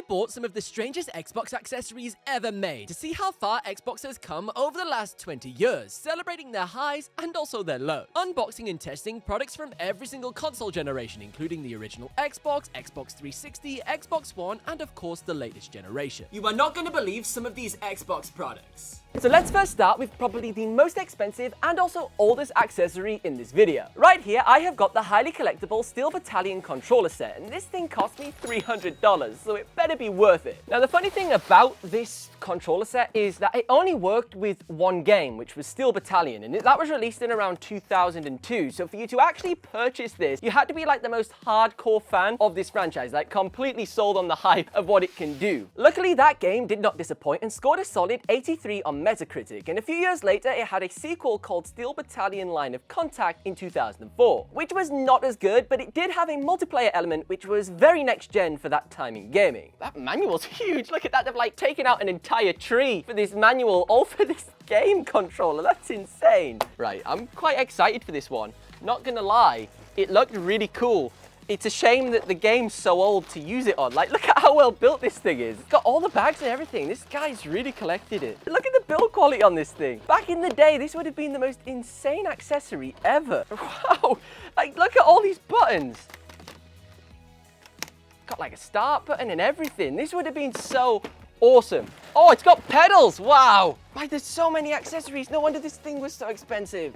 I bought some of the strangest Xbox accessories ever made to see how far Xbox has come over the last 20 years, celebrating their highs and also their lows. Unboxing and testing products from every single console generation, including the original Xbox, Xbox 360, Xbox One, and of course the latest generation. You are not going to believe some of these Xbox products. So let's first start with probably the most expensive and also oldest accessory in this video. Right here, I have got the highly collectible Steel Battalion controller set, and this thing cost me $300, so it better be worth it. Now, the funny thing about this controller set is that it only worked with one game, which was Steel Battalion, and that was released in around 2002. So for you to actually purchase this, you had to be like the most hardcore fan of this franchise, like completely sold on the hype of what it can do. Luckily, that game did not disappoint and scored a solid 83 on Metacritic, and a few years later it had a sequel called Steel Battalion Line of Contact in 2004, which was not as good, but it did have a multiplayer element which was very next gen for that time in gaming. That manual's huge. Look at that, they've like taken out an entire tree for this manual, all for this game controller. That's insane. Right, I'm quite excited for this one. Not gonna lie, it looked really cool. It's a shame that the game's so old to use it on. Like, look at how well built this thing is. It's got all the bags and everything. This guy's really collected it. Look at the build quality on this thing. Back in the day, this would have been the most insane accessory ever. Wow, like, look at all these buttons. Got like a start button and everything. This would have been so awesome. Oh, it's got pedals. Wow. Like, there's so many accessories. No wonder this thing was so expensive.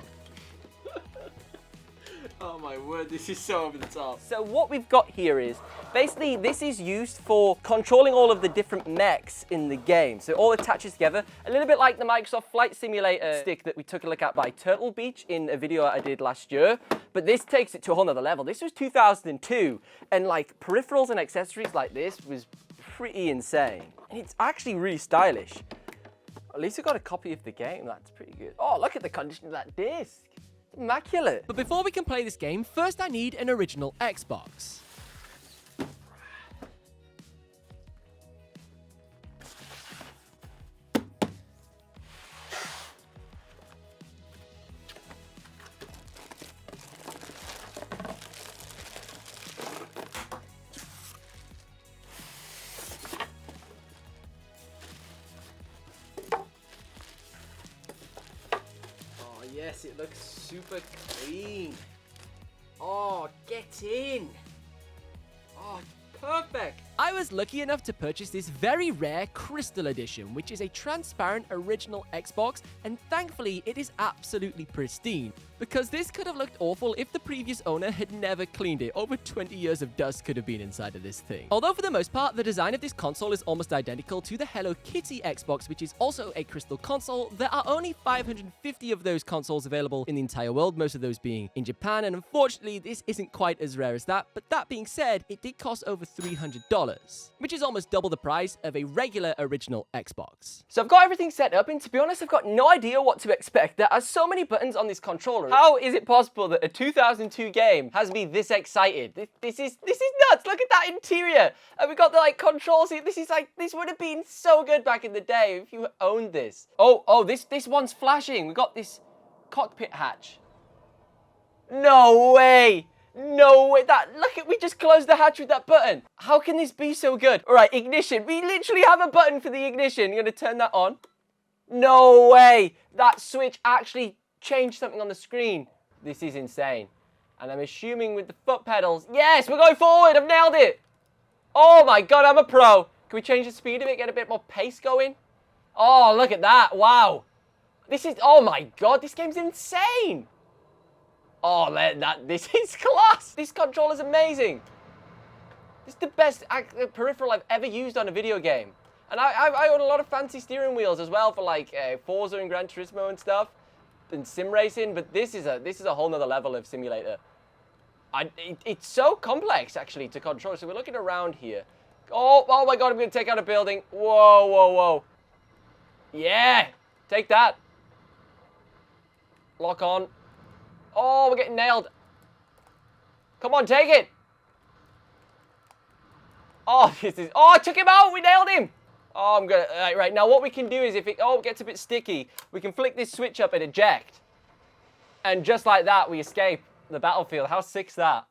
Oh my word, this is so over the top. So what we've got here is, basically this is used for controlling all of the different mechs in the game. So it all attaches together, a little bit like the Microsoft Flight Simulator stick that we took a look at by Turtle Beach in a video I did last year. But this takes it to a whole nother level. This was 2002, and like peripherals and accessories like this was pretty insane. And it's actually really stylish. At least I got a copy of the game, that's pretty good. Oh, look at the condition of that disc. Immaculate. But before we can play this game, first I need an original Xbox. Yes, it looks super clean. Oh, get in. Oh, perfect. I was lucky enough to purchase this very rare Crystal Edition, which is a transparent original Xbox, and thankfully it is absolutely pristine, because this could have looked awful if the previous owner had never cleaned it. Over 20 years of dust could have been inside of this thing. Although for the most part, the design of this console is almost identical to the Hello Kitty Xbox, which is also a crystal console, there are only 550 of those consoles available in the entire world, most of those being in Japan, and unfortunately this isn't quite as rare as that. But that being said, it did cost over $300. Which is almost double the price of a regular original Xbox. So I've got everything set up, and to be honest, I've got no idea what to expect. There are so many buttons on this controller. How is it possible that a 2002 game has me this excited? This is nuts. Look at that interior. And we got the like controls here. This would have been so good back in the day if you owned this. Oh, this one's flashing. We got this cockpit hatch. No way. No way, we just closed the hatch with that button. How can this be so good? All right, ignition. We literally have a button for the ignition. You're gonna turn that on. No way, that switch actually changed something on the screen. This is insane. And I'm assuming with the foot pedals, yes, we're going forward, I've nailed it. Oh my God, I'm a pro. Can we change the speed of it, get a bit more pace going? Oh, look at that, wow. Oh my God, this game's insane. Oh, this is class! This controller's amazing! This is the best peripheral I've ever used on a video game. And I own a lot of fancy steering wheels as well for like Forza and Gran Turismo and stuff, and sim racing, but this is a whole nother level of simulator. It's so complex, actually, to control. So we're looking around here. Oh my God, I'm going to take out a building. Whoa, whoa, whoa. Yeah! Take that. Lock on. Oh, we're getting nailed. Come on, take it. Oh, I took him out. We nailed him. Oh, I'm gonna, right, now what we can do is if it gets a bit sticky, we can flick this switch up and eject. And just like that, we escape the battlefield. How sick's that?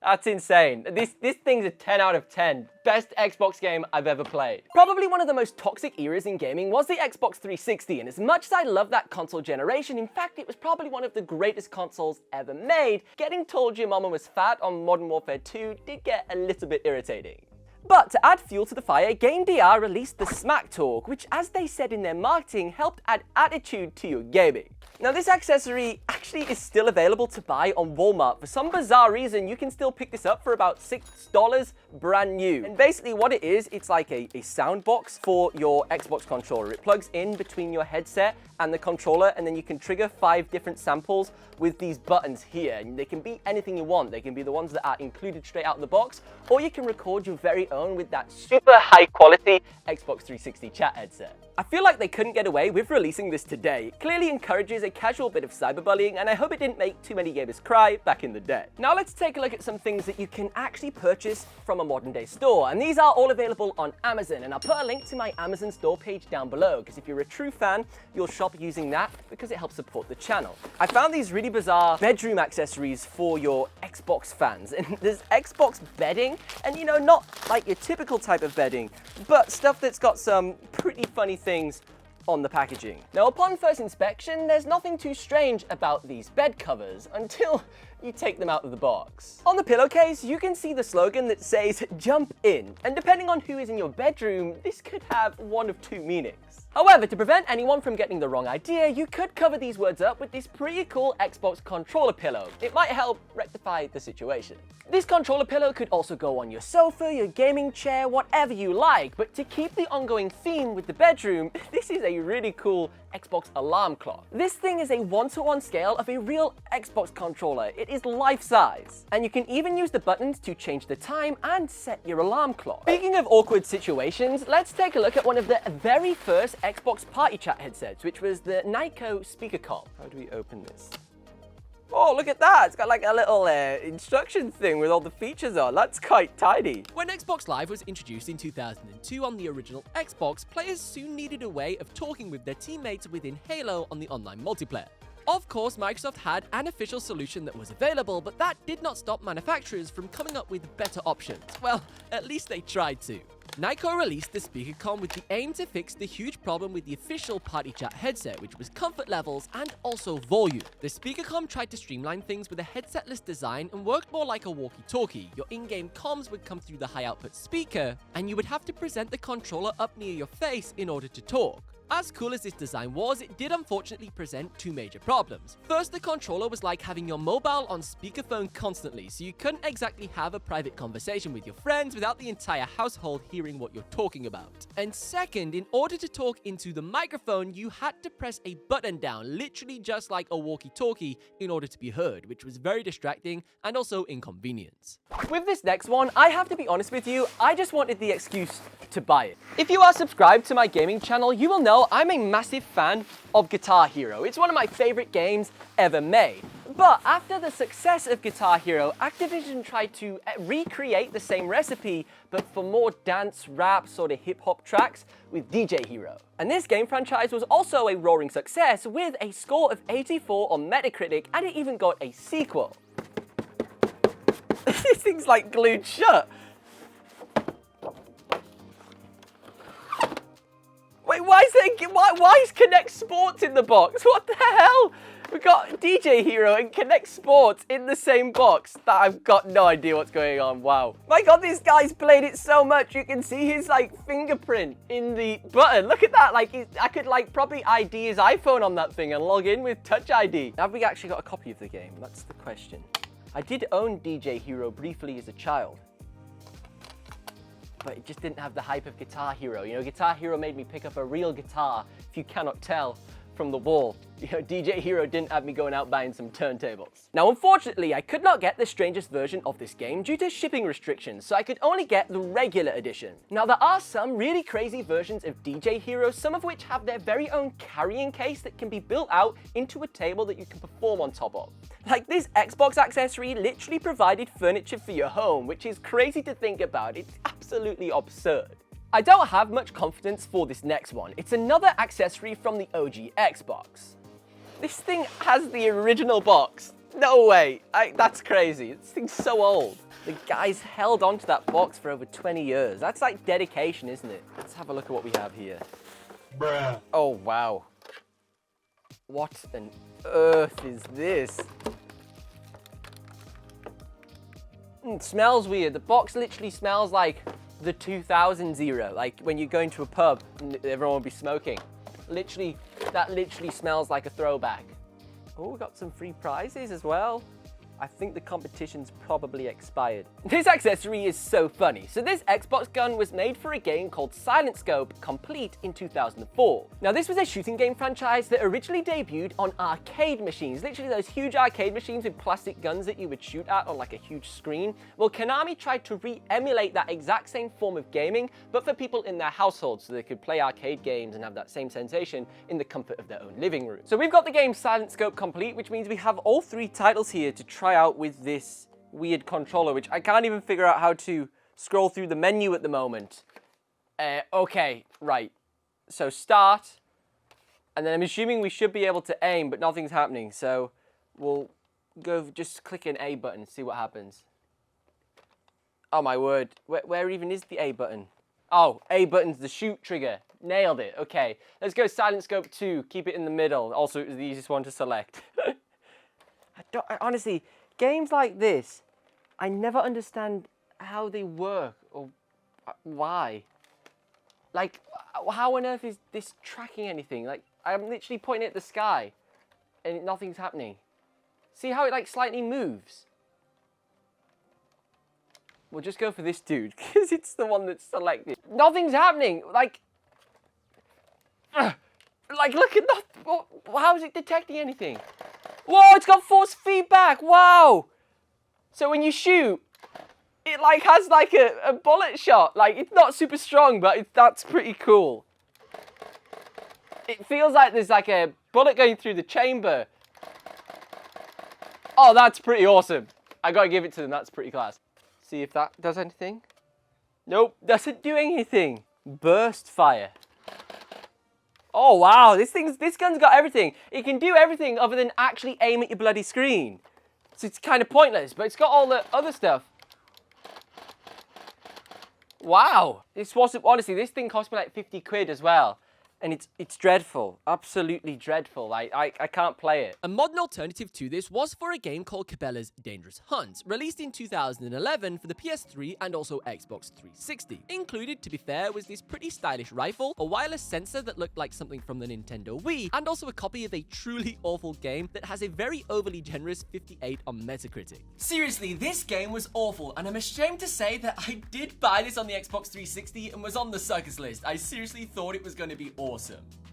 That's insane. This thing's a 10 out of 10. Best Xbox game I've ever played. Probably one of the most toxic eras in gaming was the Xbox 360, and as much as I love that console generation, in fact, it was probably one of the greatest consoles ever made, getting told your mama was fat on Modern Warfare 2 did get a little bit irritating. But to add fuel to the fire, GameDR released the Smack Talk, which, as they said in their marketing, helped add attitude to your gaming. Now, this accessory actually is still available to buy on Walmart. For some bizarre reason, you can still pick this up for about $6 brand new. And basically what it is, it's like a sound box for your Xbox controller. It plugs in between your headset and the controller, and then you can trigger 5 different samples with these buttons here. And they can be anything you want. They can be the ones that are included straight out of the box, or you can record your very own with that super high quality Xbox 360 chat headset. I feel like they couldn't get away with releasing this today. It clearly encourages a casual bit of cyberbullying, and I hope it didn't make too many gamers cry back in the day. Now let's take a look at some things that you can actually purchase from a modern day store, and these are all available on Amazon, and I'll put a link to my Amazon store page down below, because if you're a true fan, you'll shop using that because it helps support the channel. I found these really bizarre bedroom accessories for your Xbox fans, and there's Xbox bedding, and you know, not like your typical type of bedding, but stuff that's got some pretty funny things on the packaging. Now, upon first inspection, there's nothing too strange about these bed covers until you take them out of the box. On the pillowcase, you can see the slogan that says, "Jump in," and depending on who is in your bedroom, this could have one of 2 meanings. However, to prevent anyone from getting the wrong idea, you could cover these words up with this pretty cool Xbox controller pillow. It might help rectify the situation. This controller pillow could also go on your sofa, your gaming chair, whatever you like, but to keep the ongoing theme with the bedroom, this is a really cool Xbox alarm clock. This thing is a 1-to-1 scale of a real Xbox controller. It is life-size, and you can even use the buttons to change the time and set your alarm clock. Speaking of awkward situations, let's take a look at one of the very first Xbox party chat headsets, which was the Nyko Speakercom. How do we open this? Oh, look at that! It's got like a little instruction thing with all the features on. That's quite tiny. When Xbox Live was introduced in 2002 on the original Xbox, players soon needed a way of talking with their teammates within Halo on the online multiplayer. Of course, Microsoft had an official solution that was available, but that did not stop manufacturers from coming up with better options. Well, at least they tried to. Nyko released the Speakercom with the aim to fix the huge problem with the official party chat headset, which was comfort levels and also volume. The Speakercom tried to streamline things with a headsetless design and worked more like a walkie-talkie. Your in-game comms would come through the high-output speaker, and you would have to present the controller up near your face in order to talk. As cool as this design was, it did unfortunately present 2 major problems. First, the controller was like having your mobile on speakerphone constantly, so you couldn't exactly have a private conversation with your friends without the entire household hearing what you're talking about. And second, in order to talk into the microphone, you had to press a button down, literally just like a walkie-talkie, in order to be heard, which was very distracting and also inconvenient. With this next one, I have to be honest with you, I just wanted the excuse to buy it. If you are subscribed to my gaming channel, you will know I'm a massive fan of Guitar Hero. It's one of my favorite games ever made. But after the success of Guitar Hero, Activision tried to recreate the same recipe, but for more dance, rap, sort of hip-hop tracks with DJ Hero. And this game franchise was also a roaring success with a score of 84 on Metacritic, and it even got a sequel. This thing's like glued shut. Wait, why is Connect Sports in the box? What the hell? We've got DJ Hero and Connect Sports in the same box. I've got no idea what's going on. Wow. My God, this guy's played it so much. You can see his like fingerprint in the button. Look at that. Like I could like probably ID his iPhone on that thing and log in with Touch ID. Have we actually got a copy of the game? That's the question. I did own DJ Hero briefly as a child, but it just didn't have the hype of Guitar Hero. You know, Guitar Hero made me pick up a real guitar, if you cannot tell from the wall. You know, DJ Hero didn't have me going out buying some turntables. Now, unfortunately, I could not get the Strangest version of this game due to shipping restrictions, so I could only get the regular edition. Now, there are some really crazy versions of DJ Hero, some of which have their very own carrying case that can be built out into a table that you can perform on top of. Like this Xbox accessory literally provided furniture for your home, which is crazy to think about. It's absolutely absurd. I don't have much confidence for this next one. It's another accessory from the OG Xbox. This thing has the original box. No way. That's crazy. This thing's so old. The guy's held onto that box for over 20 years. That's like dedication, isn't it? Let's have a look at what we have here. Bruh. Oh, wow. What on earth is this? It smells weird. The box literally smells like the 2000s era, like when you go into a pub and everyone will be smoking. Literally, that literally smells like a throwback. Oh, we got some free prizes as well. I think the competition's probably expired. This accessory is so funny. So this Xbox gun was made for a game called Silent Scope Complete in 2004. Now this was a shooting game franchise that originally debuted on arcade machines, literally those huge arcade machines with plastic guns that you would shoot at on like a huge screen. Well, Konami tried to re-emulate that exact same form of gaming, but for people in their households, so they could play arcade games and have that same sensation in the comfort of their own living room. So we've got the game Silent Scope Complete, which means we have all 3 titles here to try out with this weird controller, which I can't even figure out how to scroll through the menu at the moment. Okay, right. So start, and then I'm assuming we should be able to aim, but nothing's happening. So we'll go just click an A button and see what happens. Oh my word, where even is the A button? Oh, A button's the shoot trigger. Nailed it, okay. Let's go Silent Scope 2, keep it in the middle. Also, it was the easiest one to select. Honestly, games like this, I never understand how they work or why. Like, how on earth is this tracking anything? Like, I'm literally pointing at the sky and nothing's happening. See how it like slightly moves? We'll just go for this dude because it's the one that's selected. Nothing's happening. Like, look at that. How is it detecting anything? Whoa, it's got force feedback. Wow. So when you shoot, it like has like a bullet shot. Like, it's not super strong, but that's pretty cool. It feels like there's like a bullet going through the chamber. Oh, that's pretty awesome. I gotta give it to them. That's pretty class. See if that does anything. Nope, doesn't do anything. Burst fire. Oh wow, this gun's got everything. It can do everything other than actually aim at your bloody screen. So it's kind of pointless, but it's got all the other stuff. Wow, this wasn't, honestly, this thing cost me like 50 quid as well. And it's dreadful, absolutely dreadful. I can't play it. A modern alternative to this was for a game called Cabela's Dangerous Hunt, released in 2011 for the PS3 and also Xbox 360. Included, to be fair, was this pretty stylish rifle, a wireless sensor that looked like something from the Nintendo Wii, and also a copy of a truly awful game that has a very overly generous 58 on Metacritic. Seriously, this game was awful, and I'm ashamed to say that I did buy this on the Xbox 360 and was on the suckers list. I seriously thought it was going to be awesome.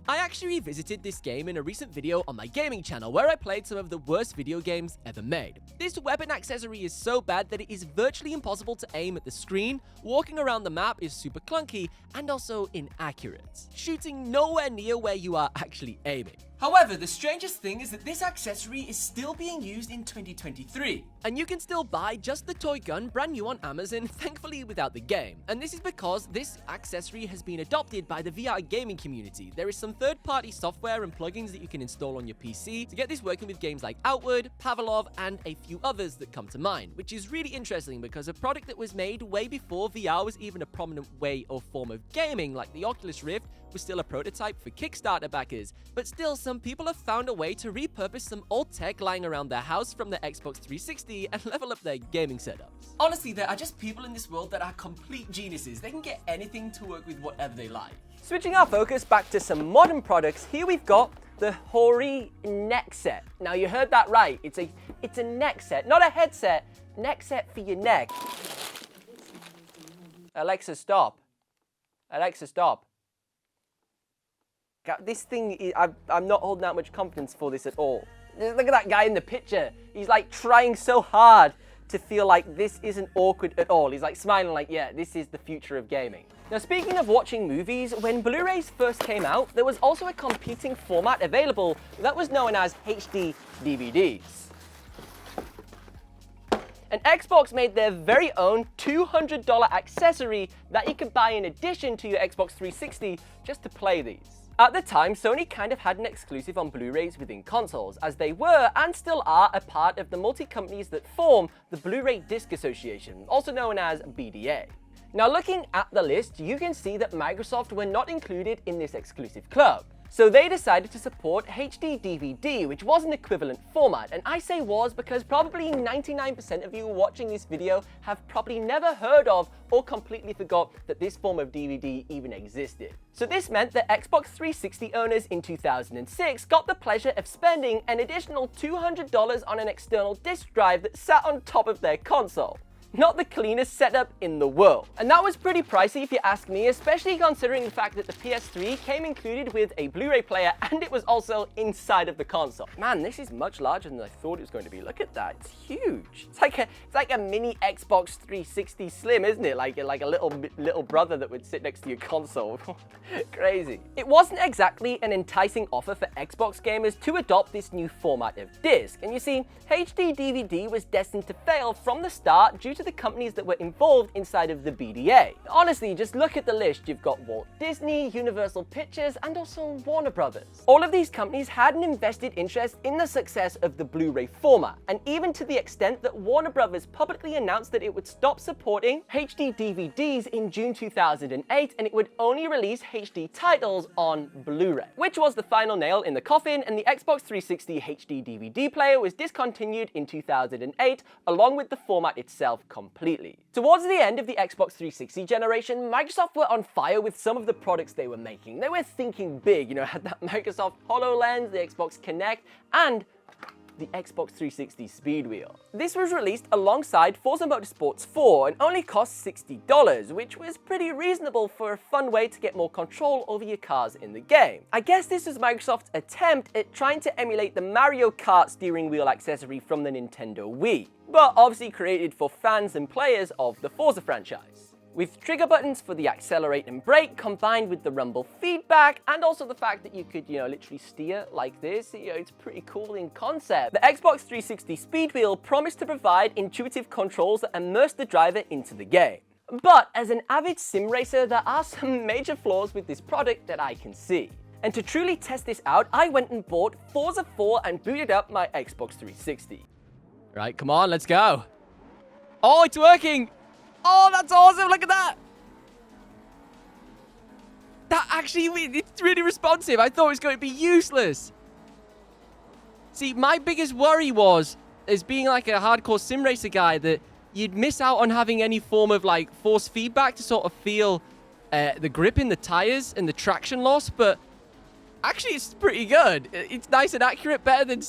I actually revisited this game in a recent video on my gaming channel where I played some of the worst video games ever made. This weapon accessory is so bad that it is virtually impossible to aim at the screen, walking around the map is super clunky, and also inaccurate, shooting nowhere near where you are actually aiming. However, the strangest thing is that this accessory is still being used in 2023, and you can still buy just the toy gun brand new on Amazon, thankfully without the game. And this is because this accessory has been adopted by the VR gaming community. There is some third-party software and plugins that you can install on your PC to get this working with games like Outward, Pavlov, and a few others that come to mind, which is really interesting because a product that was made way before VR was even a prominent way or form of gaming, like the Oculus Rift, was still a prototype for Kickstarter backers, but still some people have found a way to repurpose some old tech lying around their house from their Xbox 360 and level up their gaming setups. Honestly, there are just people in this world that are complete geniuses. They can get anything to work with whatever they like. Switching our focus back to some modern products, here we've got the Horinexet. Now you heard that right, it's a neck set, not a headset, neck set for your neck. Alexa, stop. Alexa, stop. This thing, I'm not holding that much confidence for this at all. Look at that guy in the picture. He's like trying so hard to feel like this isn't awkward at all. He's like smiling like, yeah, this is the future of gaming. Now, speaking of watching movies, when Blu-rays first came out, there was also a competing format available that was known as HD DVDs. And Xbox made their very own $200 accessory that you could buy in addition to your Xbox 360 just to play these. At the time, Sony kind of had an exclusive on Blu-rays within consoles, as they were and still are a part of the multi-companies that form the Blu-ray Disc Association, also known as BDA. Now, looking at the list, you can see that Microsoft were not included in this exclusive club. So they decided to support HD DVD, which was an equivalent format, and I say was because probably 99% of you watching this video have probably never heard of or completely forgot that this form of DVD even existed. So this meant that Xbox 360 owners in 2006 got the pleasure of spending an additional $200 on an external disk drive that sat on top of their console. Not the cleanest setup in the world. And that was pretty pricey if you ask me, especially considering the fact that the PS3 came included with a Blu-ray player and it was also inside of the console. Man, this is much larger than I thought it was going to be. Look at that, it's huge. It's like a mini Xbox 360 Slim, isn't it? Like a little brother that would sit next to your console. Crazy. It wasn't exactly an enticing offer for Xbox gamers to adopt this new format of disc. And you see, HD DVD was destined to fail from the start due to the companies that were involved inside of the BDA. Honestly, just look at the list. You've got Walt Disney, Universal Pictures, and also Warner Brothers. All of these companies had an invested interest in the success of the Blu-ray format, and even to the extent that Warner Brothers publicly announced that it would stop supporting HD DVDs in June 2008, and it would only release HD titles on Blu-ray, which was the final nail in the coffin, and the Xbox 360 HD DVD player was discontinued in 2008, along with the format itself completely. Towards the end of the Xbox 360 generation, Microsoft were on fire with some of the products they were making. They were thinking big, you know, had that Microsoft HoloLens, the Xbox Kinect, and the Xbox 360 Speed Wheel. This was released alongside Forza Motorsports 4 and only cost $60, which was pretty reasonable for a fun way to get more control over your cars in the game. I guess this was Microsoft's attempt at trying to emulate the Mario Kart steering wheel accessory from the Nintendo Wii, but obviously created for fans and players of the Forza franchise, with trigger buttons for the accelerate and brake combined with the rumble feedback, and also the fact that you could, literally steer like this. It's pretty cool in concept. The Xbox 360 Speed Wheel promised to provide intuitive controls that immerse the driver into the game. But as an avid sim racer, there are some major flaws with this product that I can see. And to truly test this out, I went and bought Forza 4 and booted up my Xbox 360. Right, come on, let's go. Oh, it's working. Oh, that's awesome. Look at that. That actually, it's really responsive. I thought it was going to be useless. See, my biggest worry was, as being like a hardcore sim racer guy, that you'd miss out on having any form of like force feedback to sort of feel the grip in the tires and the traction loss. But actually, it's pretty good. It's nice and accurate, better than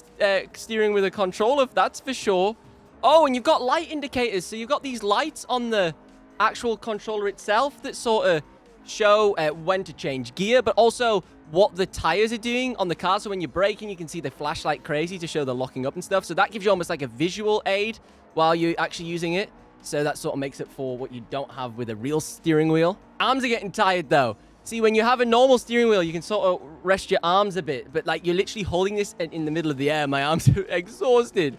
steering with a controller, that's for sure. Oh, and you've got light indicators. So you've got these lights on the actual controller itself that sort of show when to change gear, but also what the tires are doing on the car. So when you're braking, you can see they flash like crazy to show the locking up and stuff. So that gives you almost like a visual aid while you're actually using it. So that sort of makes it for what you don't have with a real steering wheel. Arms are getting tired though. See, when you have a normal steering wheel, you can sort of rest your arms a bit, but like you're literally holding this in the middle of the air. My arms are exhausted.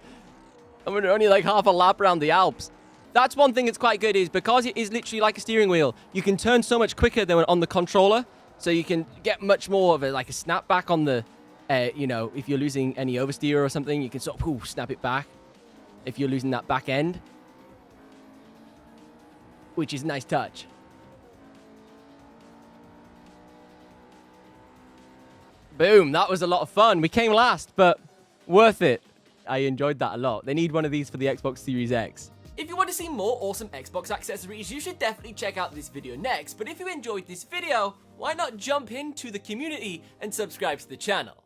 I'm only like half a lap around the Alps. That's one thing that's quite good, is because it is literally like a steering wheel, you can turn so much quicker than on the controller. So you can get much more of like a snap back on the, if you're losing any oversteer or something, you can sort of snap it back if you're losing that back end, which is a nice touch. Boom, that was a lot of fun. We came last, but worth it. I enjoyed that a lot. They need one of these for the Xbox Series X. If you want to see more awesome Xbox accessories, you should definitely check out this video next. But if you enjoyed this video, why not jump into the community and subscribe to the channel?